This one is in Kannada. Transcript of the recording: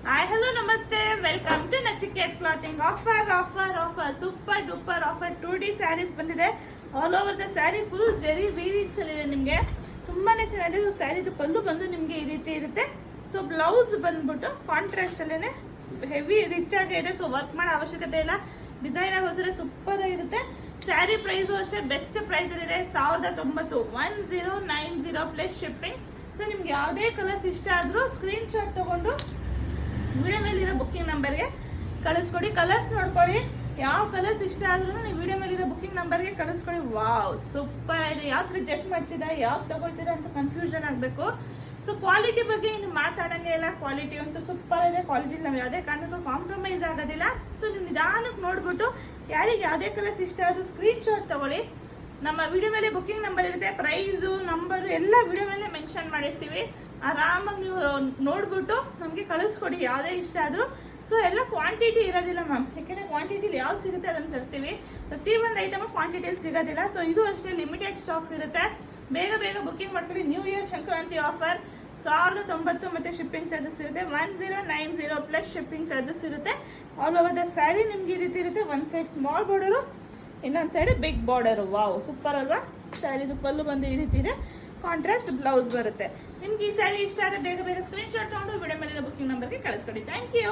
ಹಾಯ್ ಹಲೋ ನಮಸ್ತೆ, welcome to Nachiket clothing. Offer super duper offer 2D sarees ಬಂದಿದೆ. All over the saree full zari weavings ಅಲ್ಲಿ ಇದೆ. ನಿಮಗೆ ತುಂಬಾನೇ ಚೆನ್ನಾಗಿದೆ. ಸ್ಯಾರಿದು ಪಲ್ಲು ಬಂದು ನಿಮಗೆ ಈ ರೀತಿ ಇರುತ್ತೆ. ಸೊ ಬ್ಲೌಸ್ ಬಂದ್ಬಿಟ್ಟು ಕಾಂಟ್ರಾಸ್ಟ್ ಅಲ್ಲೇನೆ ಹೆವಿ ರಿಚ್ ಆಗಿ ಇದೆ. ಸೊ ವರ್ಕ್ ಮಾಡೋ ಅವಶ್ಯಕತೆ ಇಲ್ಲ. ಡಿಸೈನ್ ಆಗಿ ಹೊಸರೆ ಸೂಪರ್ ಆಗಿರುತ್ತೆ. ಸ್ಯಾರಿ ಪ್ರೈಸು ಅಷ್ಟೇ ಬೆಸ್ಟ್ ಪ್ರೈಸ್ ಇದೆ, 1090 ಪ್ಲಸ್ ಶಿಪ್ಪಿಂಗ್. ಸೊ ನಿಮ್ಗೆ ಯಾವುದೇ ಕಲರ್ಸ್ ಇಷ್ಟ ಆದ್ರೂ ಸ್ಕ್ರೀನ್ ಶಾಟ್ ತಗೊಂಡು ವಿಡಿಯೋ ಮೇಲಿರೋ ಬುಕ್ಕಿಂಗ್ ನಂಬರ್ಗೆ ಕಳಿಸ್ಕೊಡಿ. ಕಲರ್ಸ್ ನೋಡ್ಕೊಳ್ಳಿ, ಯಾವ ಕಲರ್ಸ್ ಇಷ್ಟ ಆದ್ರೂ ನೀವು ವಿಡಿಯೋ ಮೇಲಿರೋ ಬುಕ್ಕಿಂಗ್ ನಂಬರ್ಗೆ ಕಳಿಸ್ಕೊಡಿ. ವಾವ್ ಸೂಪರ್ ಇದೆ. ಯಾವ್ದು ರಿಜೆಕ್ಟ್ ಮಾಡ್ತೀರಾ, ಯಾವ್ದು ತಗೊಳ್ತೀರಾ ಅಂತ ಕನ್ಫ್ಯೂಷನ್ ಆಗಬೇಕು. ಸೊ ಕ್ವಾಲಿಟಿ ಬಗ್ಗೆ ಇನ್ನು ಮಾತಾಡಂಗೆ ಇಲ್ಲ. ಕ್ವಾಲಿಟಿ ಅಂತೂ ಸೂಪರ್ ಇದೆ. ಕ್ವಾಲಿಟಿ ನಾವು ಯಾವುದೇ ಕಾರಣಕ್ಕೂ ಕಾಂಪ್ರಮೈಸ್ ಆಗೋದಿಲ್ಲ. ಸೊ ನೀವು ನಿಧಾನಕ್ಕೆ ನೋಡ್ಬಿಟ್ಟು ಯಾರಿಗೆ ಯಾವುದೇ ಕಲರ್ಸ್ ಇಷ್ಟ ಆದ್ರೂ ಸ್ಕ್ರೀನ್ ಶಾಟ್ ತಗೊಳ್ಳಿ. ನಮ್ಮ ವಿಡಿಯೋ ಮೇಲೆ ಬುಕ್ಕಿಂಗ್ ನಂಬರ್ ಇರುತ್ತೆ, ಪ್ರೈಸು ನಂಬರು ಎಲ್ಲ ವಿಡಿಯೋ ಮೇಲೆ ಮೆನ್ಷನ್ ಮಾಡಿರ್ತೀವಿ. ಆರಾಮಾಗಿ ನೀವು ನೋಡ್ಬಿಟ್ಟು ನಮಗೆ ಕಳಿಸ್ಕೊಡಿ ಯಾವುದೇ ಇಷ್ಟ ಆದ್ರೂ. ಸೊ ಎಲ್ಲ ಕ್ವಾಂಟಿಟಿ ಇರೋದಿಲ್ಲ ಮ್ಯಾಮ್, ಯಾಕೆಂದ್ರೆ ಕ್ವಾಂಟಿಟಿಲಿ ಯಾವ್ದು ಸಿಗುತ್ತೆ ಅದನ್ನು ತರ್ತೀವಿ. ಪ್ರತಿಯೊಂದು ಐಟಮ್ ಕ್ವಾಂಟಿಟಿಯಲ್ಲಿ ಸಿಗೋದಿಲ್ಲ. ಸೊ ಇದು ಅಷ್ಟೇ ಲಿಮಿಟೆಡ್ ಸ್ಟಾಕ್ಸ್ ಇರುತ್ತೆ. ಬೇಗ ಬೇಗ ಬುಕ್ಕಿಂಗ್ ಮಾಡ್ಕೊಳ್ಳಿ. ನ್ಯೂ ಇಯರ್ ಸಂಕ್ರಾಂತಿ ಆಫರ್ 1090 ಮತ್ತೆ ಶಿಪ್ಪಿಂಗ್ ಚಾರ್ಜಸ್ ಇರುತ್ತೆ. 1090 ಪ್ಲಸ್ ಶಿಪ್ಪಿಂಗ್ ಚಾರ್ಜಸ್ ಇರುತ್ತೆ. ಆಲ್ ಓವರ್ ದ ಸ್ಯಾರಿ ನಿಮ್ಗೆ ಈ ರೀತಿ ಇರುತ್ತೆ. ಒಂದ್ ಸೈಡ್ ಸ್ಮಾಲ್ ಬಾರ್ಡರು, ಇನ್ನೊಂದು side big border. Wow super ಅಲ್ವಾ? ಸ್ಯಾರಿದು ಪಲ್ಲು ಬಂದು ಈ ರೀತಿ ಇದೆ. ಕಾಂಟ್ರಾಸ್ಟ್ ಬ್ಲೌಸ್ ಬರುತ್ತೆ. ನಿಮ್ಗೆ ಈ ಸ್ಯಾರಿ ಇಷ್ಟ ಆದರೆ ಬೇಗ ಬೇಗ ಸ್ಕ್ರೀನ್ ಶಾಟ್ ತಗೊಂಡು ವಿಡಿಯೋ ಮೇಲೆ ಬುಕ್ಕಿಂಗ್ ನಂಬರ್ಗೆ ಕಳಿಸ್ಕೊಡಿ. Thank you.